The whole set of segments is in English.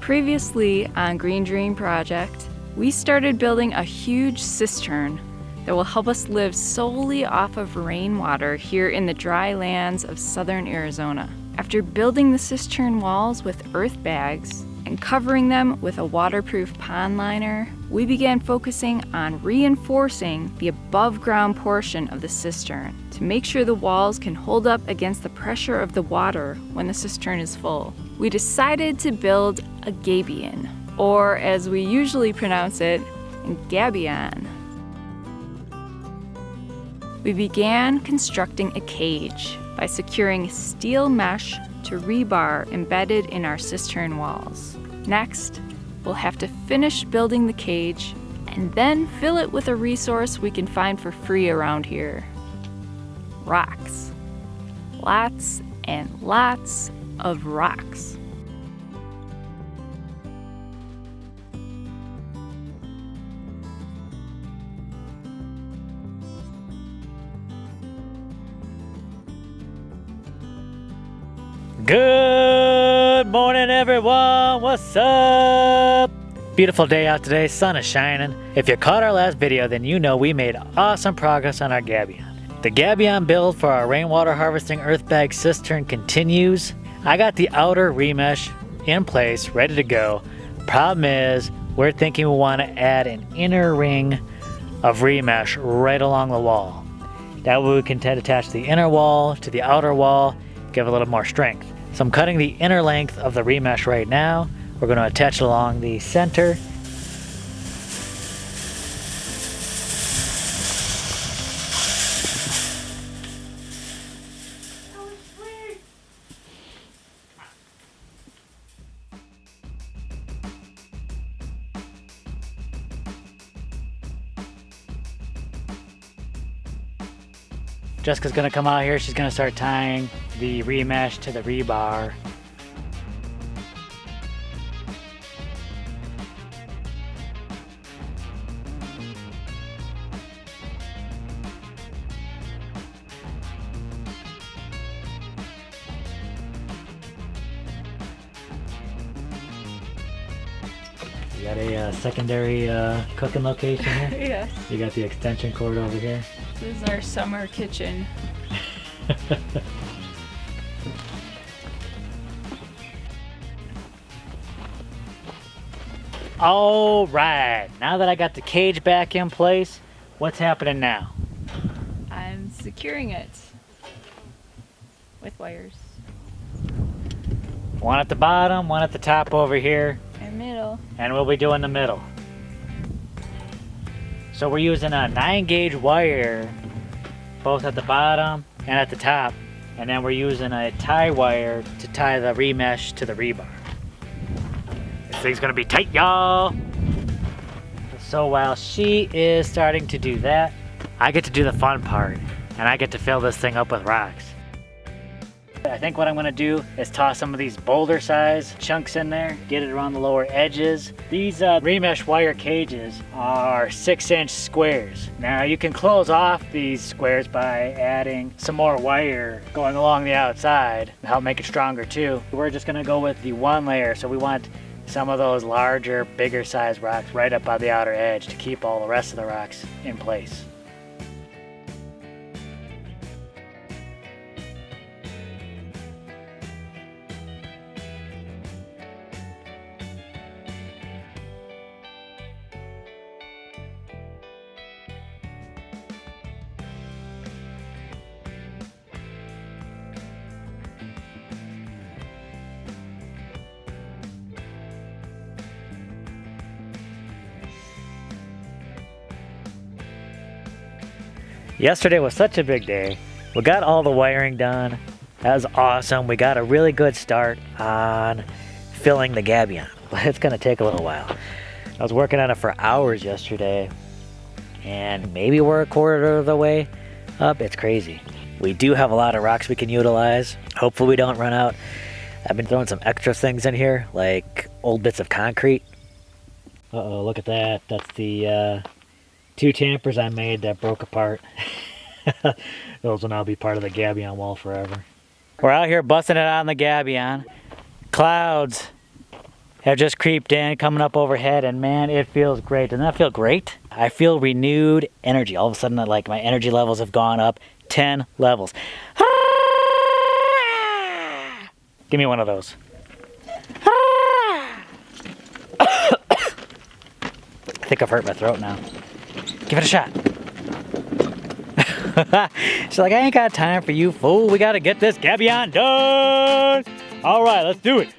Previously on Green Dream Project, we started building a huge cistern that will help us live solely off of rainwater here in the dry lands of southern Arizona. After building the cistern walls with earth bags and covering them with a waterproof pond liner, we began focusing on reinforcing the above-ground portion of the cistern to make sure the walls can hold up against the pressure of the water when the cistern is full. We decided to build a gabion, or as we usually pronounce it, Gabion. We began constructing a cage by securing steel mesh to rebar embedded in our cistern walls. Next, we'll have to finish building the cage and then fill it with a resource we can find for free around here: rocks. Lots and lots of rocks. Good morning, everyone. What's up? Beautiful day out today. Sun is shining. If you caught our last video, then you know we made awesome progress on our Gabion. The Gabion build for our rainwater harvesting earthbag cistern continues. I got the outer remesh in place, ready to go. Problem is, we're thinking we want to add an inner ring of remesh right along the wall. That way we can attach the inner wall to the outer wall, give a little more strength. So I'm cutting the inner length of the remesh right now. We're going to attach it along the center. Jessica's gonna come out here. She's gonna start tying the remesh to the rebar. You got a secondary cooking location here? Yes. You got the extension cord over here. This is our summer kitchen. All right, now that I got the cage back in place, what's happening now? I'm securing it with wires. One at the bottom, one at the top over here. And middle. And we'll be doing the middle. So we're using a 9-gauge wire both at the bottom and at the top, and then we're using a tie wire to tie the remesh to the rebar. This thing's gonna be tight, y'all. So while she is starting to do that, I get to do the fun part, and I get to fill this thing up with rocks. I think what I'm gonna do is toss some of these boulder size chunks in there, get it around the lower edges. These remesh wire cages are 6-inch squares. Now you can close off these squares by adding some more wire going along the outside to help make it stronger too. We're just gonna go with the one layer, so we want some of those larger, bigger size rocks right up on the outer edge to keep all the rest of the rocks in place. Yesterday was such a big day. We got all the wiring done. That was awesome. We got a really good start on filling the Gabion, but it's gonna take a little while. I was working on it for hours yesterday, and maybe we're a quarter of the way up. It's crazy. We do have a lot of rocks we can utilize. Hopefully we don't run out. I've been throwing some extra things in here, like old bits of concrete. Uh-oh, look at that. That's the 2 tampers I made that broke apart. Those will now be part of the Gabion wall forever. We're out here busting it on the Gabion. Clouds have just creeped in, coming up overhead, and man, it feels great. Doesn't that feel great? I feel renewed energy. All of a sudden, like my energy levels have gone up 10 levels. Give me one of those. I think I've hurt my throat now. Give it a shot. She's like, I ain't got time for you, fool. We gotta get this Gabion done. All right, let's do it.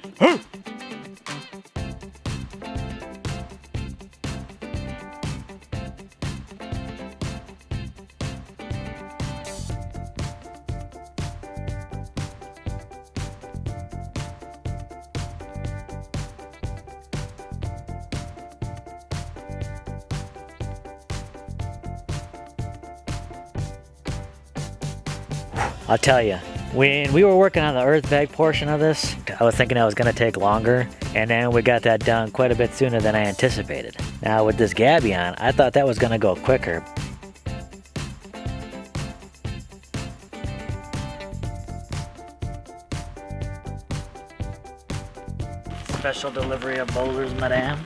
I'll tell you, when we were working on the Earthbag portion of this, I was thinking it was gonna take longer, and then we got that done quite a bit sooner than I anticipated. Now with this Gabion, I thought that was gonna go quicker. Special delivery of boulders, madame.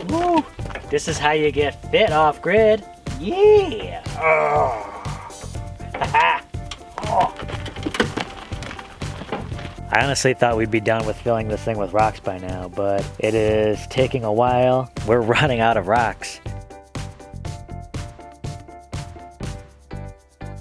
Woo. This is how you get fit off grid. Yeah! Oh. Oh. I honestly thought we'd be done with filling this thing with rocks by now, but it is taking a while. We're running out of rocks.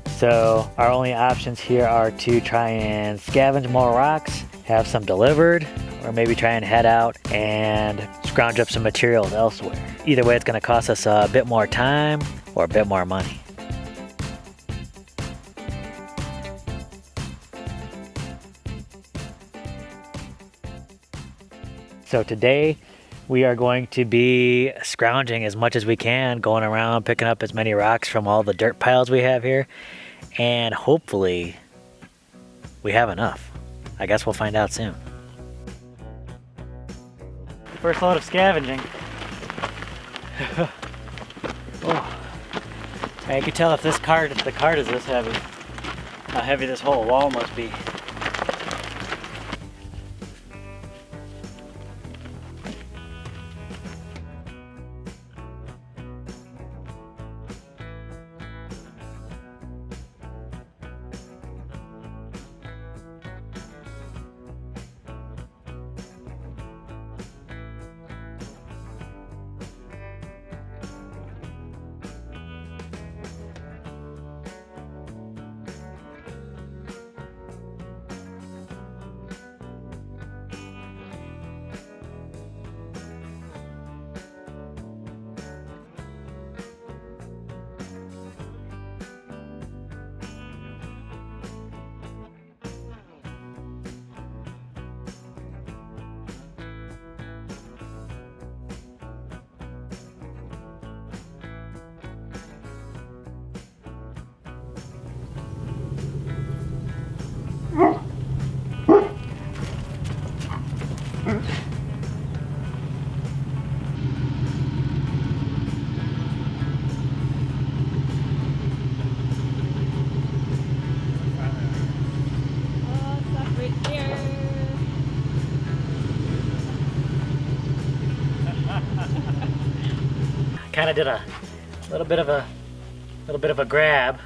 So our only options here are to try and scavenge more rocks, have some delivered, or maybe try and head out and scrounge up some materials elsewhere. Either way, it's going to cost us a bit more time or a bit more money. So today we are going to be scrounging as much as we can, going around picking up as many rocks from all the dirt piles we have here, and hopefully we have enough. I guess we'll find out soon. First load of scavenging. Oh. I can tell if the cart is this heavy, how heavy this whole wall must be. Kind of did a little bit of a grab,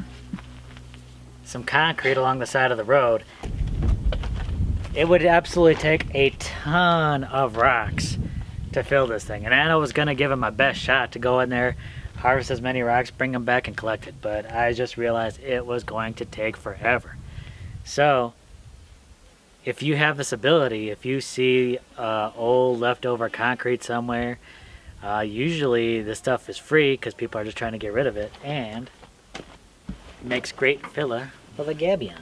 some concrete along the side of the road. It would absolutely take a ton of rocks to fill this thing, and I was gonna give it my best shot to go in there, harvest as many rocks, bring them back and collect it, but I just realized it was going to take forever. So if you have this ability, if you see old leftover concrete somewhere, usually this stuff is free because people are just trying to get rid of it, and it makes great filler for the Gabion.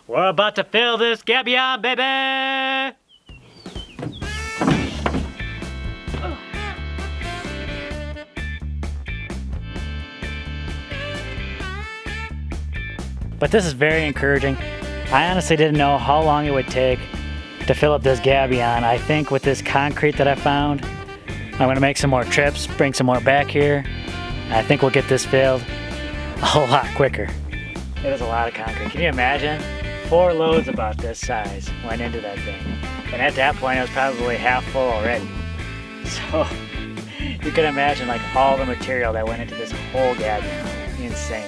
We're about to fill this Gabion, baby! But this is very encouraging. I honestly didn't know how long it would take to fill up this Gabion. I think with this concrete that I found, I'm gonna make some more trips, bring some more back here. I think we'll get this filled a whole lot quicker. It is a lot of concrete. Can you imagine? 4 loads about this size went into that thing. And at that point, it was probably half full already. So you can imagine like all the material that went into this whole Gabion. Insane.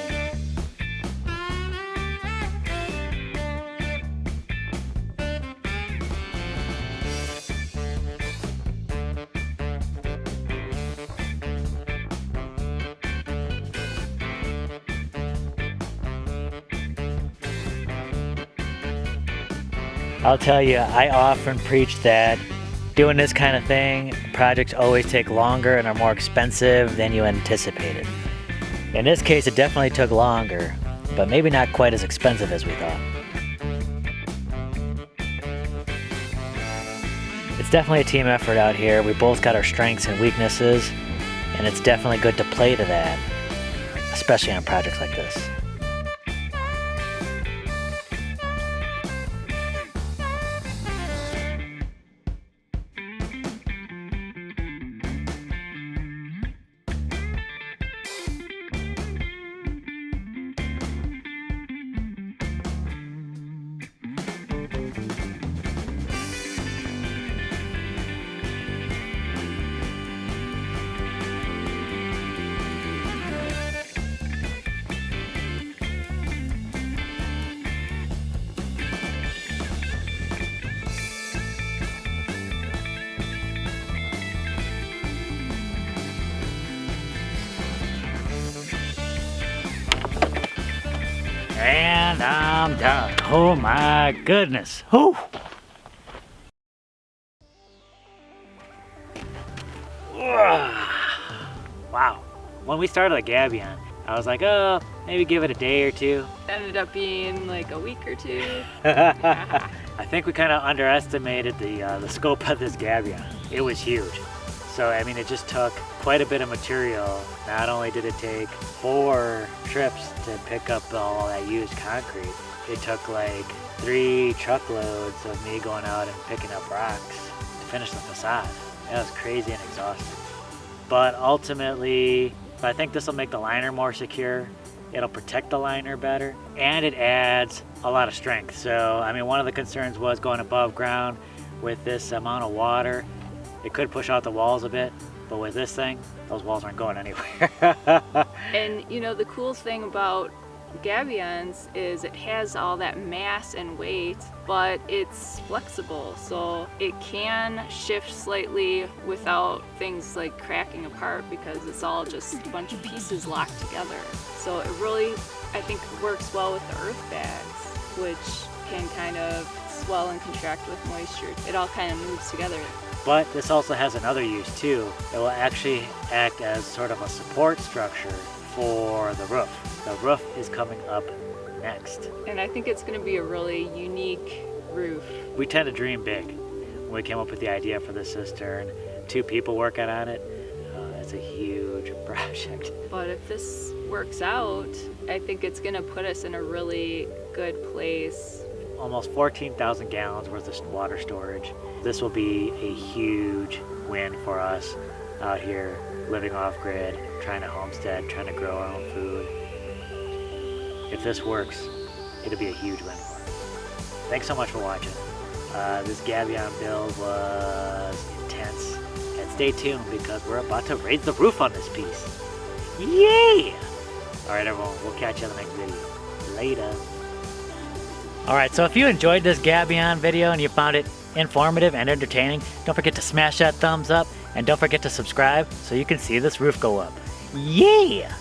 I'll tell you, I often preach that doing this kind of thing, projects always take longer and are more expensive than you anticipated. In this case, it definitely took longer, but maybe not quite as expensive as we thought. It's definitely a team effort out here. We both got our strengths and weaknesses, and it's definitely good to play to that, especially on projects like this. And I'm done. Oh my goodness. Whew. Wow. When we started at Gabion, I was like, oh, maybe give it a day or two. Ended up being like a week or two. I think we kind of underestimated the scope of this Gabion. It was huge. So, I mean, it just took quite a bit of material. Not only did it take 4 trips to pick up all that used concrete, it took like 3 truckloads of me going out and picking up rocks to finish the facade. That was crazy and exhausting. But ultimately, I think this will make the liner more secure. It'll protect the liner better, and it adds a lot of strength. So, I mean, one of the concerns was going above ground with this amount of water. It could push out the walls a bit, but with this thing, those walls aren't going anywhere. And you know, the cool thing about Gabions is it has all that mass and weight, but it's flexible, so it can shift slightly without things like cracking apart because it's all just a bunch of pieces locked together. So it really, I think, works well with the earth bags, which can kind of swell and contract with moisture. It all kind of moves together. But this also has another use too. It will actually act as sort of a support structure for the roof. The roof is coming up next. And I think it's going to be a really unique roof. We tend to dream big. When we came up with the idea for the cistern, 2 people working on it, it's a huge project. But if this works out, I think it's going to put us in a really good place. Almost 14,000 gallons worth of water storage. This will be a huge win for us out here living off grid, trying to homestead, trying to grow our own food. If this works, it'll be a huge win for us. Thanks so much for watching. This Gabion build was intense. And stay tuned because we're about to raise the roof on this piece. Yay! Alright everyone, we'll catch you on the next video. Later. Alright, so if you enjoyed this Gabion video and you found it informative and entertaining, don't forget to smash that thumbs up and don't forget to subscribe so you can see this roof go up. Yeah!